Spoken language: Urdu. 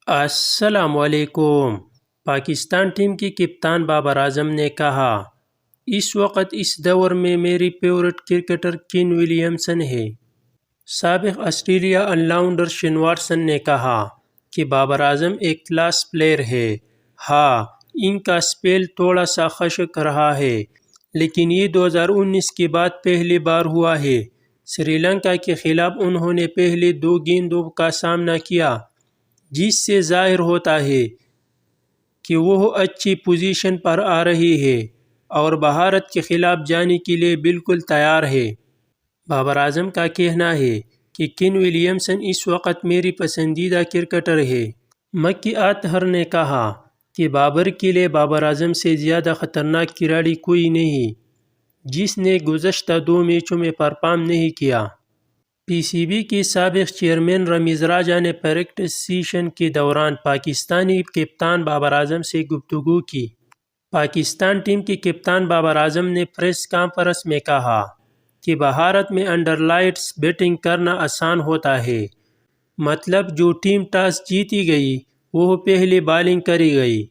السلام علیکم۔ پاکستان ٹیم کی کپتان بابر اعظم نے کہا، اس وقت اس دور میں میری فیورٹ کرکٹر کین ولیمسن ہے۔ سابق Australia all rounder Shane Watson نے کہا کہ بابر اعظم ایک کلاس پلیئر ہے۔ ہاں، ان کا اسپیل تھوڑا سا خشک رہا ہے، لیکن یہ 2019 کے بعد پہلی بار ہوا ہے۔ سری لنکا کے خلاف انہوں نے پہلے 2 گیندوں کا سامنا کیا، جس سے ظاہر ہوتا ہے کہ وہ اچھی پوزیشن پر آ رہی ہے اور بھارت کے خلاف جانے کے لیے بالکل تیار ہے۔ بابر اعظم کا کہنا ہے کہ کین ولیمسن اس وقت میری پسندیدہ کرکٹر ہے۔ مکی اطہر نے کہا کہ بابر کے لیے بابر اعظم سے زیادہ خطرناک کھلاڑی کوئی نہیں، جس نے گزشتہ 2 میچوں میں پرفارم نہیں کیا۔ پی سی بی کے سابق چیئرمین رمیز راجہ نے پریکٹس سیشن کے دوران پاکستانی کپتان بابر اعظم سے گفتگو کی۔ پاکستان ٹیم کے کپتان بابر اعظم نے پریس کانفرنس میں کہا کہ بھارت میں انڈر لائٹس بیٹنگ کرنا آسان ہوتا ہے، مطلب جو ٹیم ٹاس جیتی گئی وہ پہلے بالنگ کرے گی۔